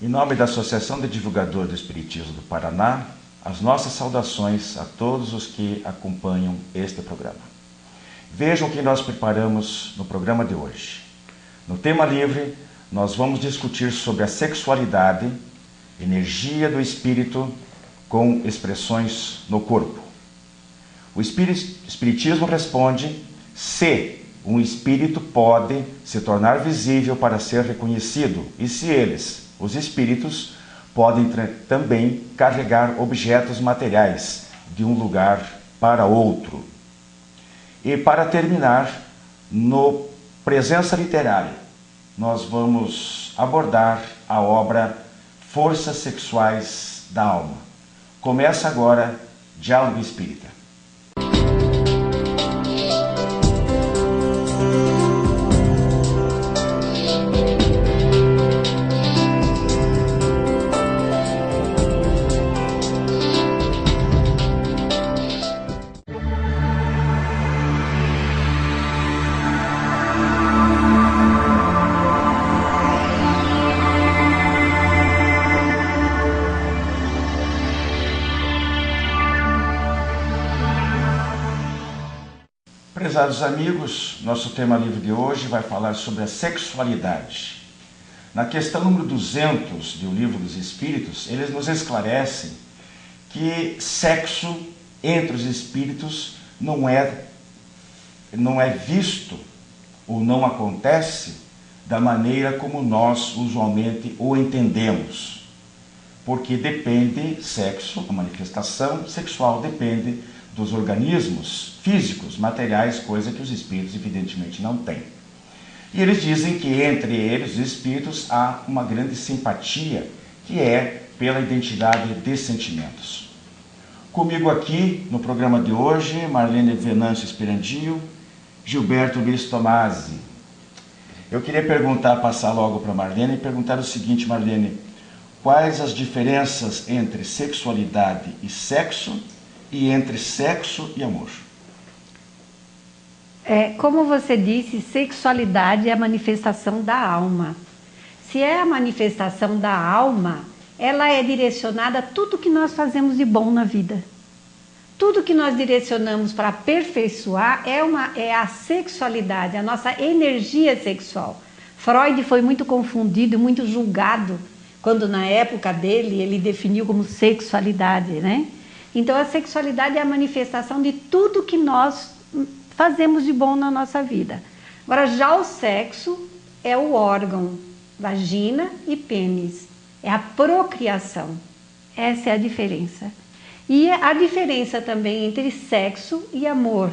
Em nome da Associação de Divulgadores do Espiritismo do Paraná, as nossas saudações a todos os que acompanham este programa. Vejam o que nós preparamos no programa de hoje. No tema livre, nós vamos discutir sobre a sexualidade, energia do espírito com expressões no corpo. O Espiritismo responde se um espírito pode se tornar visível para ser reconhecido e se eles, os espíritos, podem também carregar objetos materiais de um lugar para outro. E para terminar, no Presença Literária, nós vamos abordar a obra Forças Sexuais da Alma. Começa agora Diálogo Espírita. Prezados amigos, nosso tema livre de hoje vai falar sobre a sexualidade. Na questão número 200 do Livro dos Espíritos, eles nos esclarecem que sexo entre os espíritos não é visto ou não acontece da maneira como nós usualmente o entendemos. Porque depende, sexo, a manifestação sexual depende dos organismos físicos, materiais, coisa que os espíritos evidentemente não têm. E eles dizem que entre eles, os espíritos, há uma grande simpatia, que é pela identidade de sentimentos. Comigo aqui, no programa de hoje, Marlene Venâncio Spirandio, Gilberto Luiz Tomasi. Eu queria passar logo para Marlene e perguntar o seguinte, Marlene, quais as diferenças entre sexualidade e sexo e entre sexo e amor? Como você disse, sexualidade é a manifestação da alma. Se é a manifestação da alma, ela é direcionada a tudo que nós fazemos de bom na vida. Tudo que nós direcionamos para aperfeiçoar é a sexualidade, a nossa energia sexual. Freud foi muito confundido, muito julgado, quando na época dele ele definiu como sexualidade, né? Então a sexualidade é a manifestação de tudo que nós fazemos de bom na nossa vida. Agora já o sexo é o órgão, vagina e pênis, é a procriação. Essa é a diferença. E a diferença também entre sexo e amor.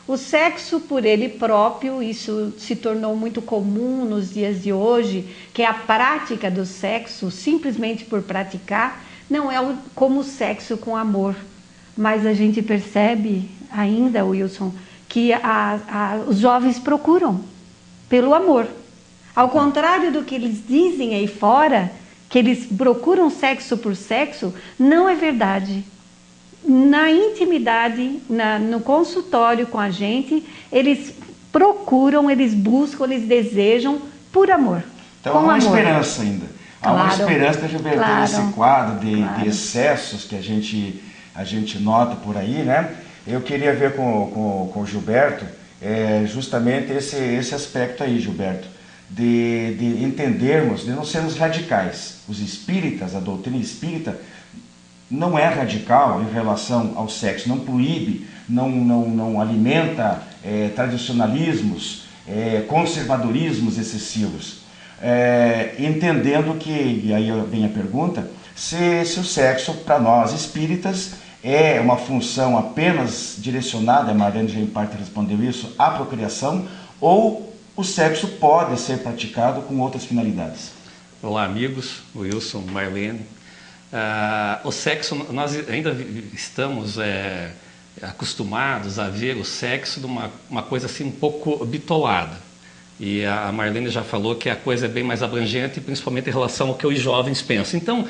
O sexo por ele próprio, isso se tornou muito comum nos dias de hoje, que é a prática do sexo, simplesmente por praticar, não é como o sexo com amor. Mas a gente percebe ainda, Wilson, que os jovens procuram pelo amor. Ao contrário do que eles dizem aí fora, que eles procuram sexo por sexo, não é verdade. Na intimidade, no consultório com a gente, eles procuram, eles buscam, eles desejam por amor. Então há uma esperança ainda. Há uma esperança de reverter esse quadro de excessos que a gente nota por aí, né? Eu queria ver com o Gilberto justamente esse aspecto aí, Gilberto, de entendermos, de não sermos radicais. Os espíritas, a doutrina espírita, não é radical em relação ao sexo, não proíbe, não alimenta tradicionalismos, conservadorismos excessivos. Entendendo que, e aí vem a pergunta, se o sexo para nós espíritas é uma função apenas direcionada, a Marlene já em parte respondeu isso, à procriação, ou o sexo pode ser praticado com outras finalidades? Olá amigos, Wilson, Marlene. O sexo, nós ainda estamos acostumados a ver o sexo de uma coisa assim um pouco bitolada. E a Marlene já falou que a coisa é bem mais abrangente, principalmente em relação ao que os jovens pensam. Então,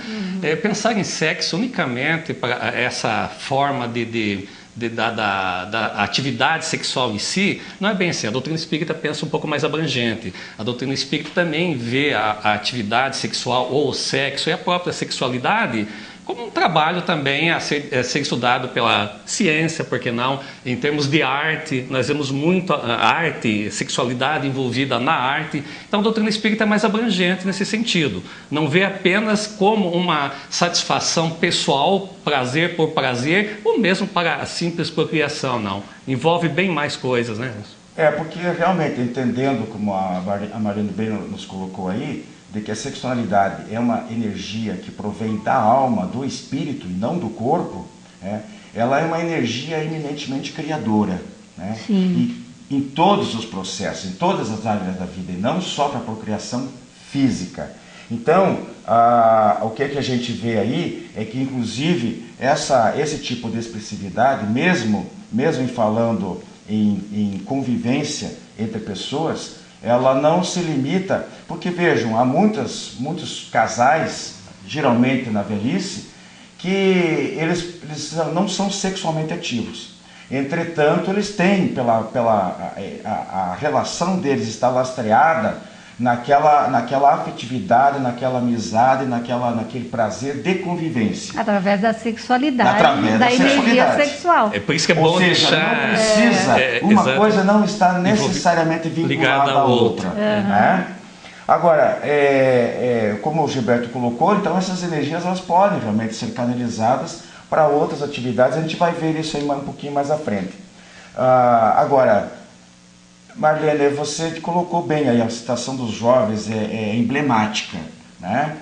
pensar em sexo unicamente para essa forma da atividade sexual em si, não é bem assim. A doutrina espírita pensa um pouco mais abrangente. A doutrina espírita também vê a atividade sexual ou o sexo e a própria sexualidade como um trabalho também a ser estudado pela ciência, por que não? Em termos de arte, nós vemos muito a arte, sexualidade envolvida na arte. Então a doutrina espírita é mais abrangente nesse sentido. Não vê apenas como uma satisfação pessoal, prazer por prazer, ou mesmo para a simples procriação, não. Envolve bem mais coisas, né? Porque realmente, entendendo como a Marlene bem nos colocou aí, de que a sexualidade é uma energia que provém da alma, do espírito e não do corpo, ela é uma energia eminentemente criadora, né? Sim. E em todos os processos, em todas as áreas da vida, e não só para a procriação física. Então, o que a gente vê aí é que, inclusive, esse tipo de expressividade, mesmo em falando em convivência entre pessoas, ela não se limita, porque vejam, há muitos casais, geralmente na velhice, que eles não são sexualmente ativos. Entretanto, eles têm, a relação deles está lastreada naquela afetividade, naquela amizade, naquele prazer de convivência. Através da sexualidade, Através da energia sexualidade. sexual. É por isso que é bom deixar... Não precisa, uma coisa não está necessariamente vinculada à outra. Né? Agora, como o Gilberto colocou, então essas energias elas podem realmente ser canalizadas para outras atividades. A gente vai ver isso aí um pouquinho mais à frente. Agora, Marlene, você colocou bem aí, a citação dos jovens é emblemática, né?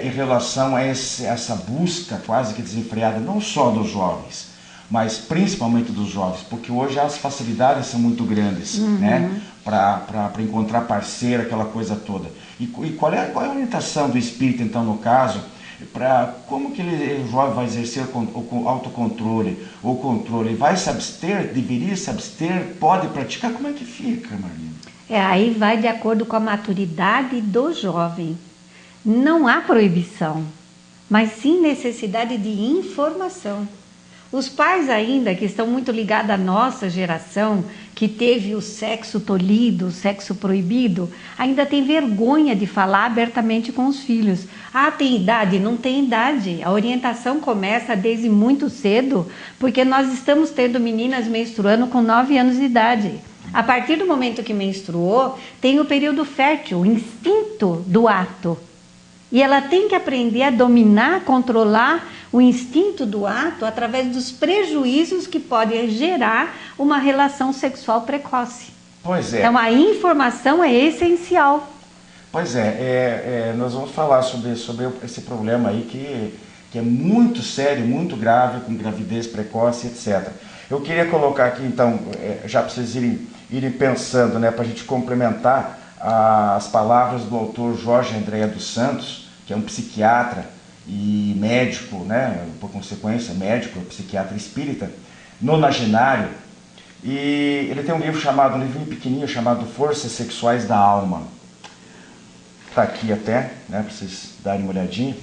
Em relação a essa busca quase que desenfreada, não só dos jovens, mas principalmente dos jovens, porque hoje as facilidades são muito grandes, né? Para encontrar parceiro, aquela coisa toda. E qual é a orientação do espírito, então, no caso, para como que o jovem vai exercer o autocontrole, o controle? Vai se abster? Deveria se abster? Pode praticar? Como é que fica, Marlene? Aí vai de acordo com a maturidade do jovem. Não há proibição, mas sim necessidade de informação. Os pais ainda, que estão muito ligados à nossa geração, que teve o sexo tolhido, o sexo proibido, ainda tem vergonha de falar abertamente com os filhos. Tem idade? Não tem idade. A orientação começa desde muito cedo, porque nós estamos tendo meninas menstruando com 9 anos de idade. A partir do momento que menstruou, tem o período fértil, o instinto do ato. E ela tem que aprender a dominar, controlar o instinto do ato através dos prejuízos que podem gerar uma relação sexual precoce. Pois é. Então a informação é essencial. Pois nós vamos falar sobre esse problema aí que é muito sério, muito grave, com gravidez precoce, etc. Eu queria colocar aqui então, já para vocês irem pensando, né, para a gente complementar as palavras do autor Jorge Andréa dos Santos, que é um psiquiatra e médico, né, por consequência, médico, psiquiatra espírita, nonagenário, e ele tem um livrinho pequenininho chamado Forças Sexuais da Alma. Está aqui até, né, para vocês darem uma olhadinha.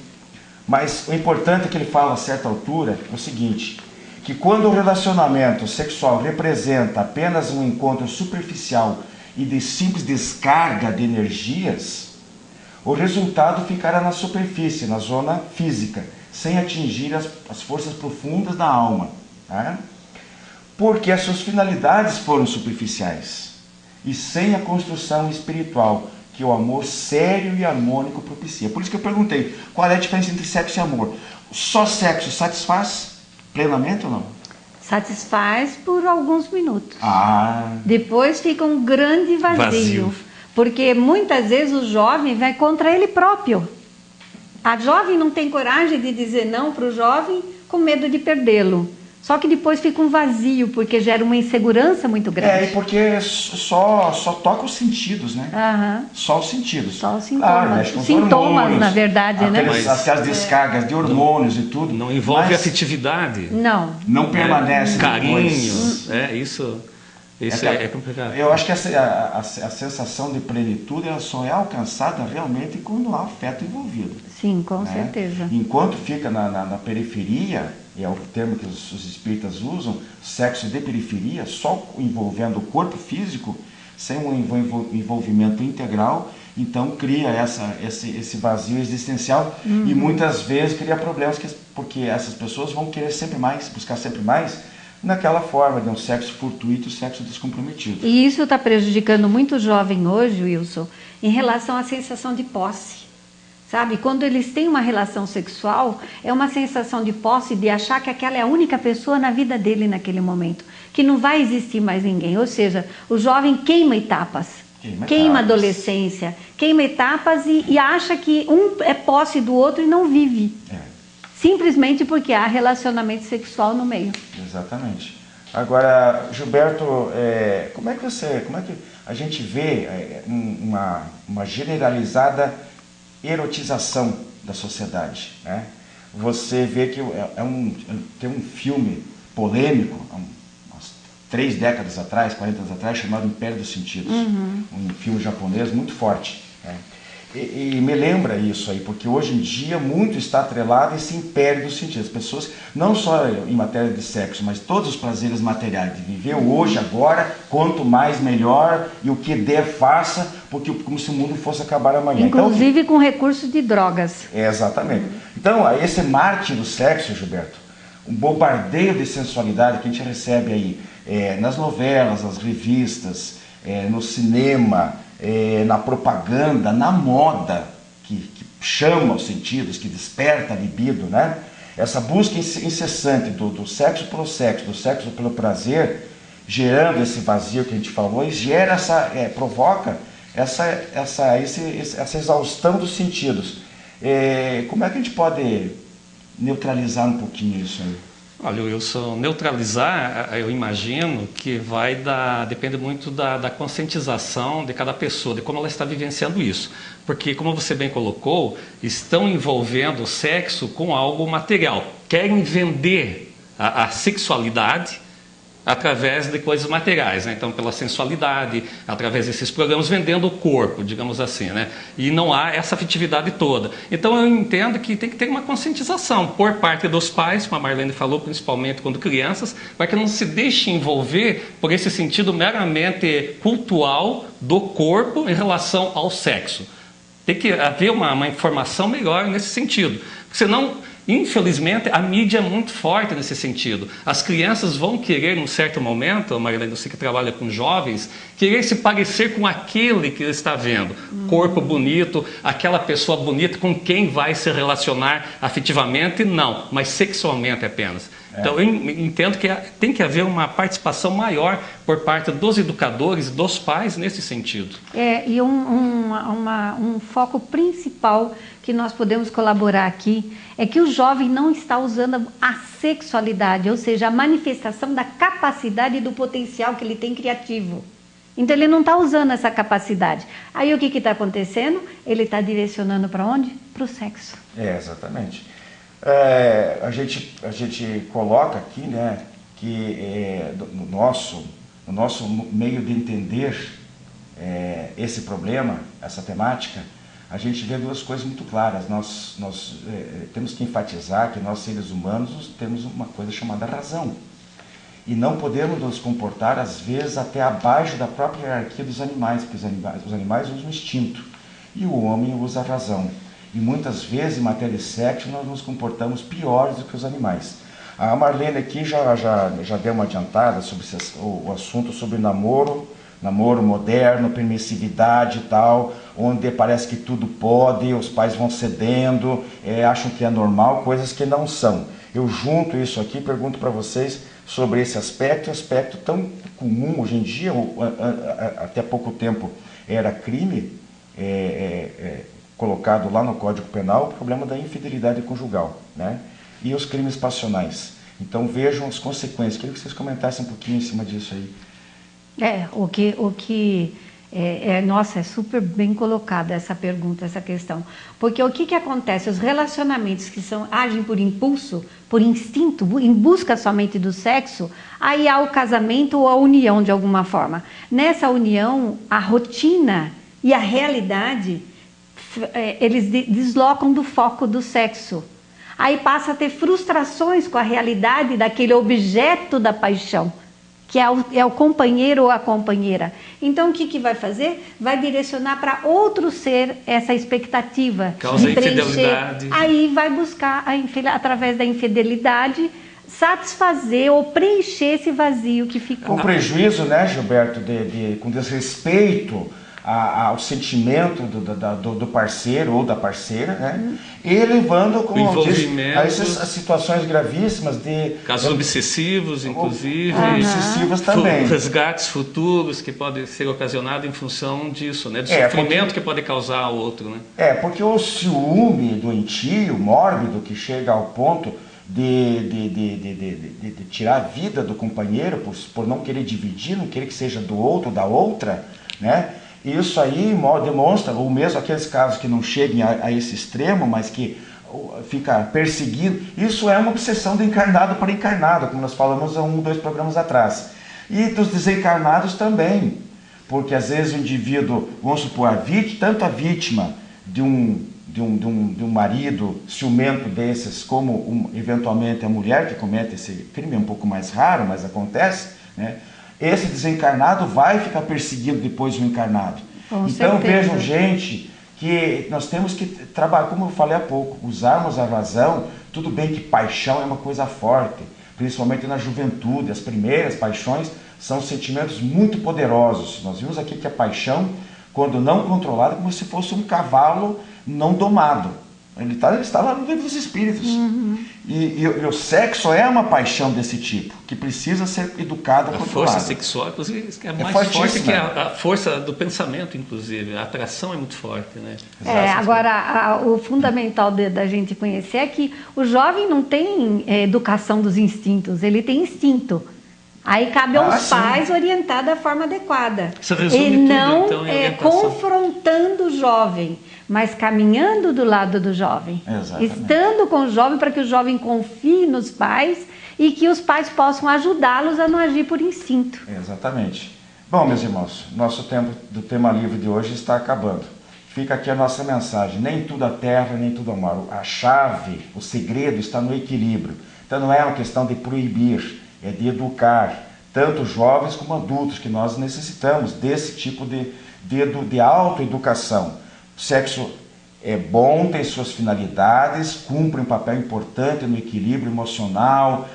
Mas o importante é que ele fala a certa altura é o seguinte, que quando o relacionamento sexual representa apenas um encontro superficial e de simples descarga de energias, o resultado ficará na superfície, na zona física, sem atingir as forças profundas da alma, né? Porque as suas finalidades foram superficiais e sem a construção espiritual que o amor sério e harmônico propicia. Por isso que eu perguntei, qual é a diferença entre sexo e amor? Só sexo satisfaz plenamente ou não? Satisfaz por alguns minutos. Depois fica um grande vazio. Porque muitas vezes o jovem vai contra ele próprio. A jovem não tem coragem de dizer não para o jovem com medo de perdê-lo. Só que depois fica um vazio, porque gera uma insegurança muito grande. E porque só toca os sentidos, né? Só os sentidos. Só os sintomas. Claro, mexe com os sintomas, hormônios, na verdade, né? Aquelas descargas de hormônios e tudo. Não envolve afetividade. Não. Não permanece. Carinhos, isso. Isso é complicado. Eu acho que a sensação de plenitude ela só é alcançada realmente quando há afeto envolvido. Sim, com né? certeza. Enquanto fica na periferia, é o termo que os espíritas usam, sexo de periferia, só envolvendo o corpo físico, sem um envolvimento integral, então cria esse vazio existencial e muitas vezes cria problemas, porque essas pessoas vão querer sempre mais, buscar sempre mais, naquela forma de um sexo fortuito, sexo descomprometido. E isso está prejudicando muito o jovem hoje, Wilson, em relação à sensação de posse. Sabe, quando eles têm uma relação sexual, é uma sensação de posse, de achar que aquela é a única pessoa na vida dele naquele momento, que não vai existir mais ninguém. Ou seja, o jovem queima etapas, queima a adolescência, queima etapas e acha que um é posse do outro e não vive. Simplesmente porque há relacionamento sexual no meio. Exatamente. Agora, Gilberto, como é que a gente vê uma generalizada erotização da sociedade, né? Você vê que tem um filme polêmico, umas 3 décadas atrás, 40 anos atrás, chamado Império dos Sentidos. Um filme japonês muito forte, né? E me lembra isso aí, porque hoje em dia muito está atrelado a esse império dos sentidos. As pessoas, não só em matéria de sexo, mas todos os prazeres materiais, de viver o hoje, agora, quanto mais melhor, e o que der faça, porque como se o mundo fosse acabar amanhã. Inclusive então, com recurso de drogas. Exatamente. Então, esse marketing do sexo, Gilberto, um bombardeio de sensualidade que a gente recebe aí nas novelas, nas revistas, no cinema, na propaganda, na moda, que chama os sentidos, que desperta a libido, né? Essa busca incessante do sexo pelo sexo, do sexo pelo prazer, gerando esse vazio que a gente falou, e gera provoca essa exaustão dos sentidos. Como é que a gente pode neutralizar um pouquinho isso aí? Olha, Wilson, neutralizar, eu imagino que depende muito da conscientização de cada pessoa, de como ela está vivenciando isso. Porque, como você bem colocou, estão envolvendo o sexo com algo material. Querem vender a sexualidade através de coisas materiais, né? Então pela sensualidade, através desses programas, vendendo o corpo, digamos assim, né? E não há essa afetividade toda. Então eu entendo que tem que ter uma conscientização por parte dos pais, como a Marlene falou, principalmente quando crianças, para que não se deixe envolver por esse sentido meramente cultural do corpo em relação ao sexo. Tem que haver uma informação melhor nesse sentido, senão, infelizmente, a mídia é muito forte nesse sentido. As crianças vão querer, num certo momento, Marilene, você que trabalha com jovens, querer se parecer com aquele que ele está vendo. Corpo bonito, aquela pessoa bonita com quem vai se relacionar afetivamente, não, mas sexualmente apenas. Então, eu entendo que tem que haver uma participação maior por parte dos educadores, dos pais, nesse sentido. E um foco principal que nós podemos colaborar aqui é que o jovem não está usando a sexualidade, ou seja, a manifestação da capacidade e do potencial que ele tem criativo. Então, ele não está usando essa capacidade. Aí, o que está acontecendo? Ele está direcionando para onde? Para o sexo. Exatamente. A gente coloca aqui, né, que no nosso meio de entender esse problema, essa temática, a gente vê 2 coisas muito claras. Nós temos que enfatizar que nós, seres humanos, temos uma coisa chamada razão. E não podemos nos comportar, às vezes, até abaixo da própria hierarquia dos animais, porque os animais usam o instinto e o homem usa a razão. E muitas vezes, em matéria de sexo, nós nos comportamos piores do que os animais. A Marlene aqui já deu uma adiantada sobre o assunto sobre namoro moderno, permissividade e tal, onde parece que tudo pode, os pais vão cedendo, acham que é normal, coisas que não são. Eu junto isso aqui, pergunto para vocês sobre esse aspecto tão comum hoje em dia, até pouco tempo era crime, colocado lá no Código Penal, o problema da infidelidade conjugal, né? E os crimes passionais. Então vejam as consequências. Queria que vocês comentassem um pouquinho em cima disso aí. O que Nossa, é super bem colocada essa pergunta, essa questão. Porque o que acontece? Os relacionamentos que agem por impulso, por instinto, em busca somente do sexo, aí há o casamento ou a união de alguma forma. Nessa união, a rotina e a realidade, eles deslocam do foco do sexo. Aí passa a ter frustrações com a realidade daquele objeto da paixão, que é o companheiro ou a companheira. Então, o que vai fazer? Vai direcionar para outro ser essa expectativa. Causa infidelidade. Aí vai buscar, através da infidelidade, satisfazer ou preencher esse vazio que ficou. Com prejuízo, né, Gilberto, com desrespeito ao sentimento do parceiro ou da parceira, né? E levando, como eu disse, a essas situações gravíssimas de... Casos obsessivos, inclusive. Obsessivos também. Resgates futuros que podem ser ocasionados em função disso, né? Do sofrimento que pode causar ao outro, né? Porque o ciúme doentio, mórbido, que chega ao ponto de tirar a vida do companheiro por não querer dividir, não querer que seja do outro, da outra, né? Isso aí demonstra, ou mesmo aqueles casos que não cheguem a esse extremo, mas que fica perseguindo, isso é uma obsessão do encarnado para encarnado, como nós falamos há 2 programas atrás. E dos desencarnados também, porque às vezes o indivíduo, vamos supor, tanto a vítima de um marido ciumento desses, como eventualmente a mulher que comete esse crime, é um pouco mais raro, mas acontece, né? Esse desencarnado vai ficar perseguindo depois o encarnado. Com então certeza. Vejam, gente, que nós temos que trabalhar, como eu falei há pouco, usarmos a razão. Tudo bem que paixão é uma coisa forte, principalmente na juventude. As primeiras paixões são sentimentos muito poderosos. Nós vimos aqui que a paixão, quando não controlada, é como se fosse um cavalo não domado. Ele está lá no livro dos espíritos. E o sexo é uma paixão desse tipo, que precisa ser educada, controlada. A força sexual, inclusive, é mais forte que a força do pensamento, inclusive. A atração é muito forte, né? Agora, o fundamental da gente conhecer é que o jovem não tem educação dos instintos, ele tem instinto. Aí cabe aos pais orientar da forma adequada. Isso resume e não tudo, então, confrontando o jovem, mas caminhando do lado do jovem. Exatamente. Estando com o jovem para que o jovem confie nos pais e que os pais possam ajudá-los a não agir por instinto. Exatamente. Bom, meus irmãos, nosso tempo do tema livre de hoje está acabando. Fica aqui a nossa mensagem. Nem tudo a terra, nem tudo ao mar. A chave, o segredo está no equilíbrio. Então não é uma questão de proibir, é de educar, tanto jovens como adultos, que nós necessitamos desse tipo de autoeducação. O sexo é bom, tem suas finalidades, cumpre um papel importante no equilíbrio emocional,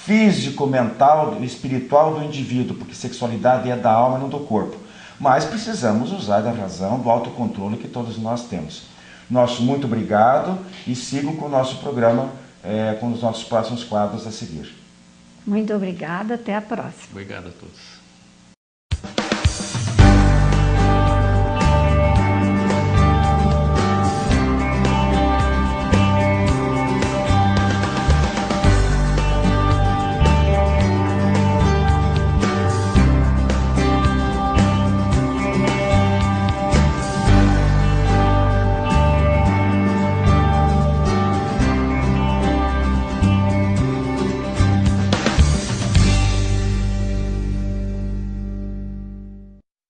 físico, mental e espiritual do indivíduo, porque sexualidade é da alma e não do corpo. Mas precisamos usar da razão, do autocontrole que todos nós temos. Nosso muito obrigado e sigam com o nosso programa, com os nossos próximos quadros a seguir. Muito obrigada, até a próxima. Obrigado a todos.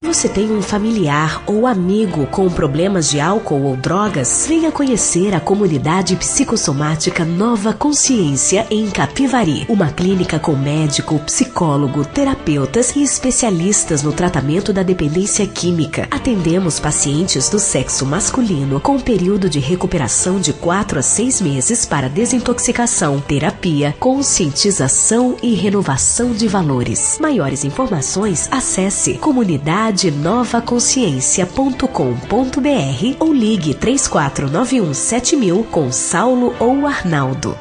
Você tem um familiar ou amigo com problemas de álcool ou drogas? Venha conhecer a comunidade psicossomática Nova Consciência em Capivari. Uma clínica com médico, psicólogo, terapeutas e especialistas no tratamento da dependência química. Atendemos pacientes do sexo masculino com período de recuperação de 4 a 6 meses para desintoxicação, terapia, conscientização e renovação de valores. Maiores informações, acesse comunidadenovaconsciência.com.br ou ligue 34917000 com Saulo ou Arnaldo.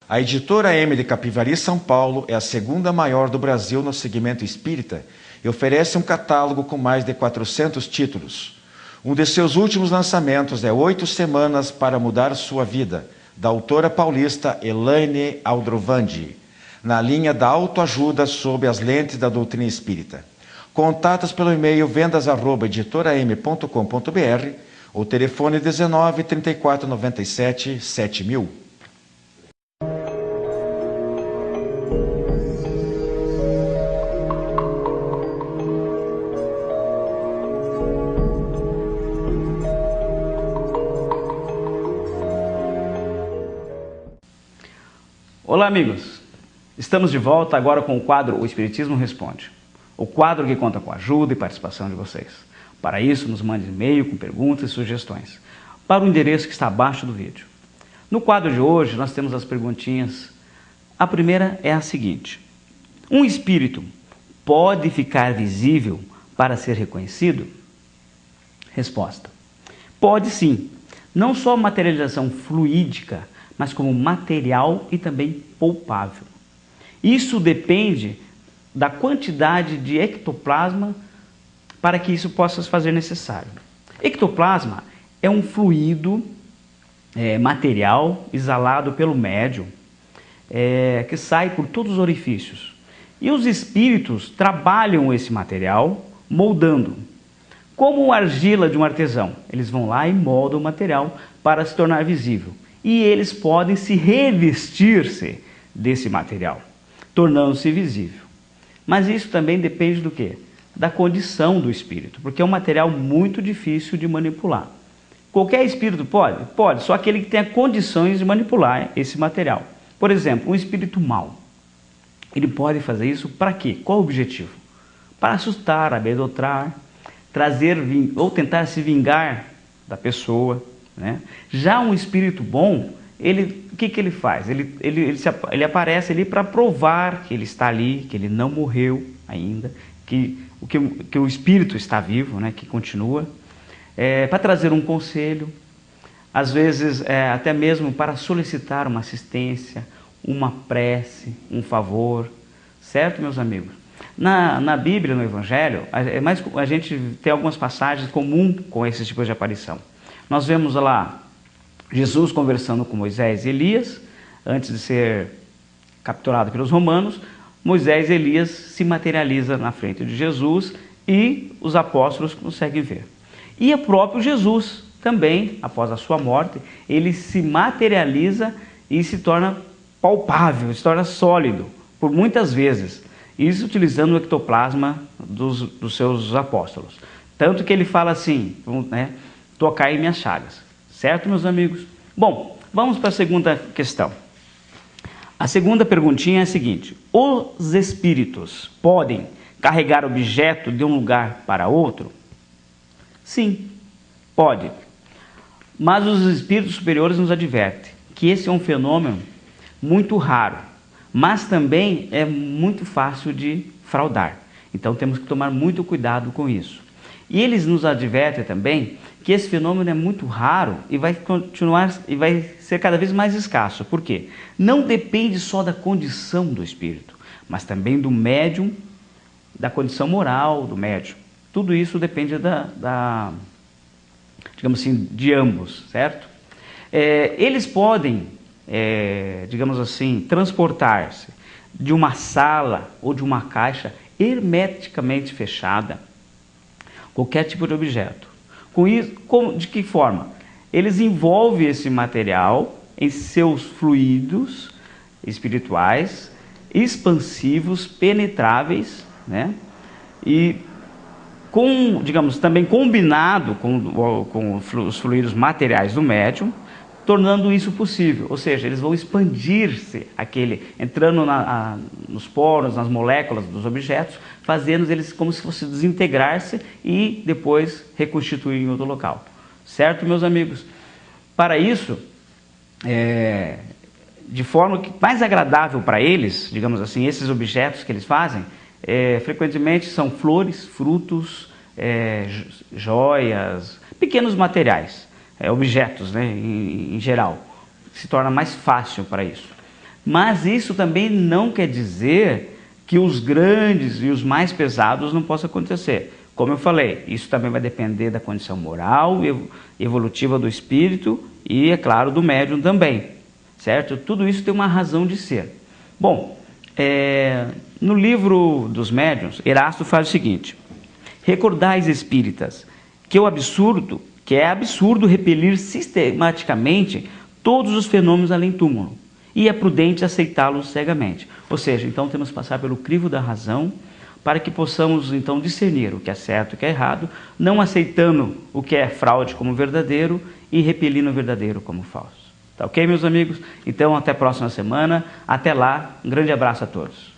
A editora M de Capivari, São Paulo, é a segunda maior do Brasil no segmento espírita e oferece um catálogo com mais de 400 títulos. Um de seus últimos lançamentos é 8 Semanas para Mudar Sua Vida, da autora paulista Elaine Aldrovandi, na linha da autoajuda sob as lentes da doutrina espírita. Contatos pelo e-mail vendas@editoram.com.br ou telefone 19 34 97 7000. Olá, amigos! Estamos de volta agora com o quadro O Espiritismo Responde. O quadro que conta com a ajuda e participação de vocês. Para isso, nos mande e-mail com perguntas e sugestões para o endereço que está abaixo do vídeo. No quadro de hoje, nós temos as perguntinhas. A primeira é a seguinte: um espírito pode ficar visível para ser reconhecido? Resposta: pode sim. Não só materialização fluídica, mas como material e também palpável. Isso depende da quantidade de ectoplasma para que isso possa se fazer necessário. Ectoplasma é um fluido material exalado pelo médium que sai por todos os orifícios. E os espíritos trabalham esse material moldando. Como a argila de um artesão, eles vão lá e moldam o material para se tornar visível. E eles podem se revestir-se desse material, tornando-se visível. Mas isso também depende do quê? Da condição do espírito, porque é um material muito difícil de manipular. Qualquer espírito pode? Pode, só aquele que tenha condições de manipular esse material. Por exemplo, um espírito mau. Ele pode fazer isso para quê? Qual o objetivo? Para assustar, amedrontar, trazer ou tentar se vingar da pessoa, né? Já um espírito bom, o que ele faz? Ele aparece ali para provar que ele está ali, que ele não morreu ainda, que o espírito está vivo, né? Que continua, para trazer um conselho, às vezes até mesmo para solicitar uma assistência, uma prece, um favor, certo, meus amigos? Na Bíblia, no Evangelho, a gente tem algumas passagens comuns com esses tipos de aparição. Nós vemos lá Jesus conversando com Moisés e Elias, antes de ser capturado pelos romanos. Moisés e Elias se materializa na frente de Jesus e os apóstolos conseguem ver. E o próprio Jesus também, após a sua morte, ele se materializa e se torna palpável, se torna sólido, por muitas vezes. Isso utilizando o ectoplasma dos seus apóstolos. Tanto que ele fala assim, né? Tocai em minhas chagas. Certo, meus amigos? Bom, vamos para a segunda questão. A segunda perguntinha é a seguinte: os espíritos podem carregar objeto de um lugar para outro? Sim, pode. Mas os espíritos superiores nos advertem que esse é um fenômeno muito raro, mas também é muito fácil de fraudar. Então temos que tomar muito cuidado com isso. E eles nos advertem também que esse fenômeno é muito raro e vai continuar e vai ser cada vez mais escasso. Por quê? Não depende só da condição do espírito, mas também do médium, da condição moral do médium. Tudo isso depende digamos assim, de ambos, certo? Eles podem, digamos assim, transportar-se de uma sala ou de uma caixa hermeticamente fechada, qualquer tipo de objeto. Com isso, de que forma? Eles envolvem esse material em seus fluidos espirituais, expansivos, penetráveis, né? E digamos, também combinado com os fluidos materiais do médium, tornando isso possível. Ou seja, eles vão expandir-se, entrando nos poros, nas moléculas dos objetos, fazendo eles como se fosse desintegrar-se e depois reconstituir em outro local. Certo, meus amigos? Para isso, de forma que mais agradável para eles, digamos assim, esses objetos que eles fazem, frequentemente são flores, frutos, joias, pequenos materiais, objetos, né, em geral. Se torna mais fácil para isso. Mas isso também não quer dizer que os grandes e os mais pesados não possam acontecer. Como eu falei, isso também vai depender da condição moral e evolutiva do espírito e, é claro, do médium também, certo? Tudo isso tem uma razão de ser. Bom, no livro dos médiuns, Erasto faz o seguinte: Recordais, espíritas, que é absurdo repelir sistematicamente todos os fenômenos além-túmulo, e é prudente aceitá-los cegamente. Ou seja, então temos que passar pelo crivo da razão, para que possamos então discernir o que é certo e o que é errado, não aceitando o que é fraude como verdadeiro e repelindo o verdadeiro como falso. Tá ok, meus amigos? Então até a próxima semana. Até lá, um grande abraço a todos.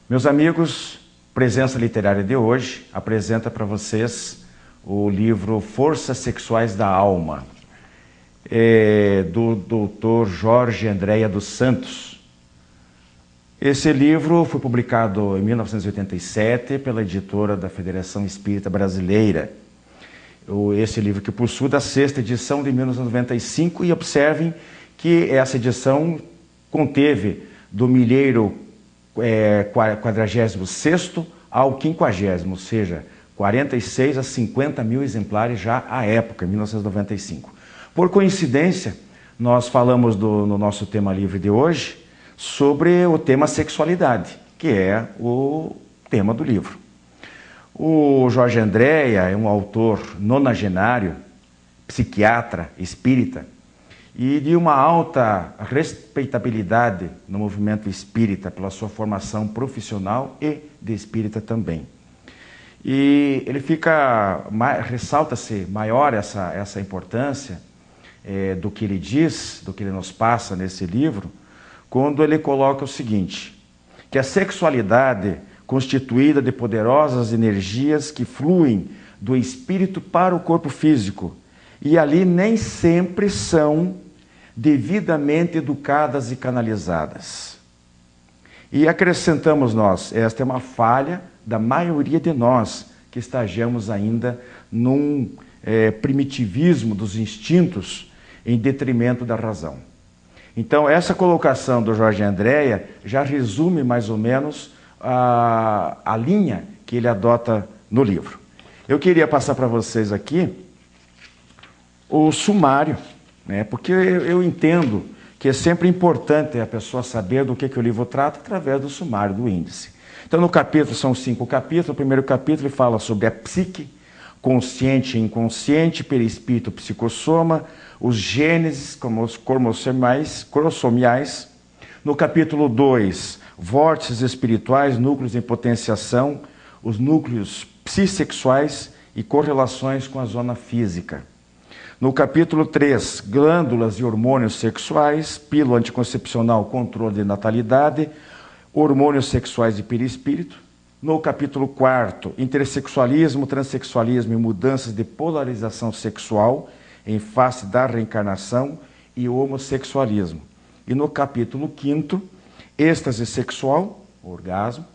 Meus amigos, Presença Literária de hoje apresenta para vocês o livro Forças Sexuais da Alma, do Dr. Jorge Andréa dos Santos. Esse livro foi publicado em 1987 pela editora da Federação Espírita Brasileira. Esse livro que possui da sexta edição de 1995, e observem que essa edição conteve do milheiro 46º ao 50º, ou seja, 46 a 50 mil exemplares já à época, em 1995. Por coincidência, nós falamos no nosso tema livre de hoje sobre o tema sexualidade, que é o tema do livro. O Jorge Andréa é um autor nonagenário, psiquiatra, espírita, e de uma alta respeitabilidade no movimento espírita pela sua formação profissional e de espírita também. E ele ressalta-se maior essa importância do que ele diz, do que ele nos passa nesse livro, quando ele coloca o seguinte, que a sexualidade constituída de poderosas energias que fluem do espírito para o corpo físico, e ali nem sempre são devidamente educadas e canalizadas. E acrescentamos nós, esta é uma falha da maioria de nós que estagiamos ainda num primitivismo dos instintos em detrimento da razão. Então essa colocação do Jorge Andréa já resume mais ou menos a linha que ele adota no livro. Eu queria passar para vocês aqui o sumário, porque eu entendo que é sempre importante a pessoa saber do que o livro trata através do sumário, do índice. Então, no capítulo, são 5 capítulos. O primeiro capítulo ele fala sobre a psique, consciente e inconsciente, perispírito, psicossoma, os gêneses, como os cromossomiais. No capítulo 2, vórtices espirituais, núcleos em potenciação, os núcleos psissexuais e correlações com a zona física. No capítulo 3, glândulas e hormônios sexuais, pílula anticoncepcional, controle de natalidade, hormônios sexuais e perispírito. No capítulo 4, intersexualismo, transexualismo e mudanças de polarização sexual em face da reencarnação e homossexualismo. E no capítulo 5, êxtase sexual, orgasmo,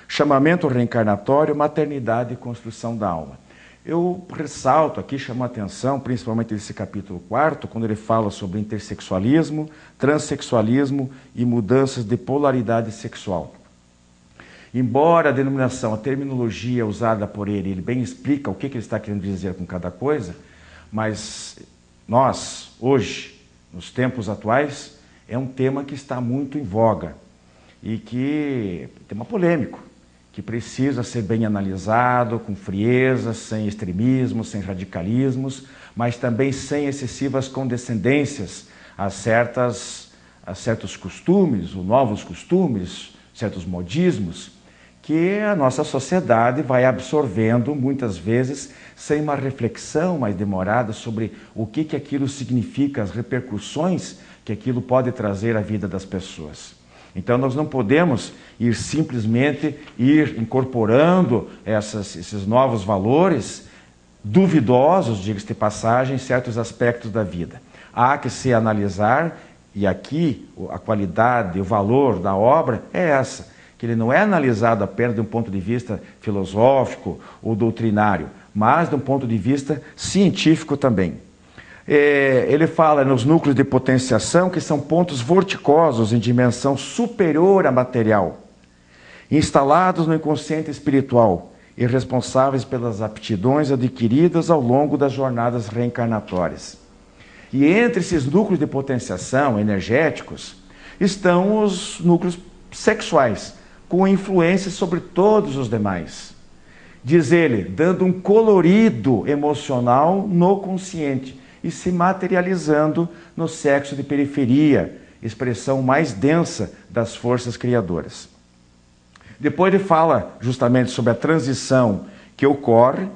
chamamento reencarnatório, maternidade e construção da alma. Eu ressalto aqui, chamo a atenção, principalmente nesse capítulo 4, quando ele fala sobre intersexualismo, transexualismo e mudanças de polaridade sexual. Embora a denominação, a terminologia usada por ele bem explica o que ele está querendo dizer com cada coisa, mas nós, hoje, nos tempos atuais, é um tema que está muito em voga e que é um tema polêmico, que precisa ser bem analisado, com frieza, sem extremismos, sem radicalismos, mas também sem excessivas condescendências a certos costumes, ou novos costumes, certos modismos, que a nossa sociedade vai absorvendo, muitas vezes, sem uma reflexão mais demorada sobre o que aquilo significa, as repercussões que aquilo pode trazer à vida das pessoas. Então nós não podemos simplesmente ir incorporando esses novos valores duvidosos, diga-se de passagem, em certos aspectos da vida. Há que se analisar, e aqui a qualidade, o valor da obra é essa, que ele não é analisado apenas de um ponto de vista filosófico ou doutrinário, mas de um ponto de vista científico também. Ele fala nos núcleos de potenciação, que são pontos vorticosos em dimensão superior à material, instalados no inconsciente espiritual e responsáveis pelas aptidões adquiridas ao longo das jornadas reencarnatórias. E entre esses núcleos de potenciação energéticos estão os núcleos sexuais, com influência sobre todos os demais. Diz ele, dando um colorido emocional no consciente e se materializando no sexo de periferia, expressão mais densa das forças criadoras. Depois ele fala justamente sobre a transição que ocorre,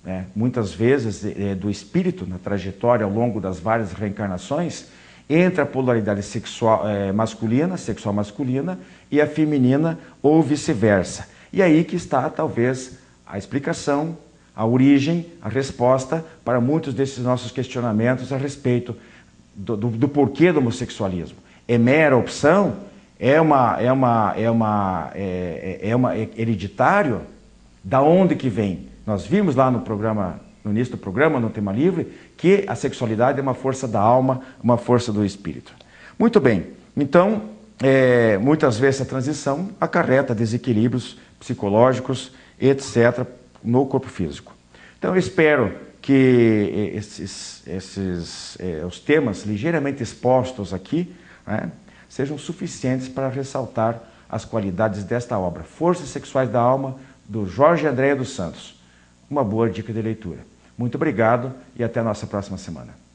né, muitas vezes do espírito na trajetória ao longo das várias reencarnações, entre a polaridade sexual masculina e a feminina ou vice-versa. E aí que está talvez a explicação, a origem, a resposta para muitos desses nossos questionamentos a respeito do porquê do homossexualismo. É mera opção? É hereditário? Da onde que vem? Nós vimos lá no início do programa, no Tema Livre, que a sexualidade é uma força da alma, uma força do espírito. Muito bem, então, muitas vezes a transição acarreta desequilíbrios psicológicos, etc., no corpo físico. Então, eu espero que os temas ligeiramente expostos aqui, né, sejam suficientes para ressaltar as qualidades desta obra, Forças Sexuais da Alma, do Jorge Andréa dos Santos. Uma boa dica de leitura. Muito obrigado e até a nossa próxima semana.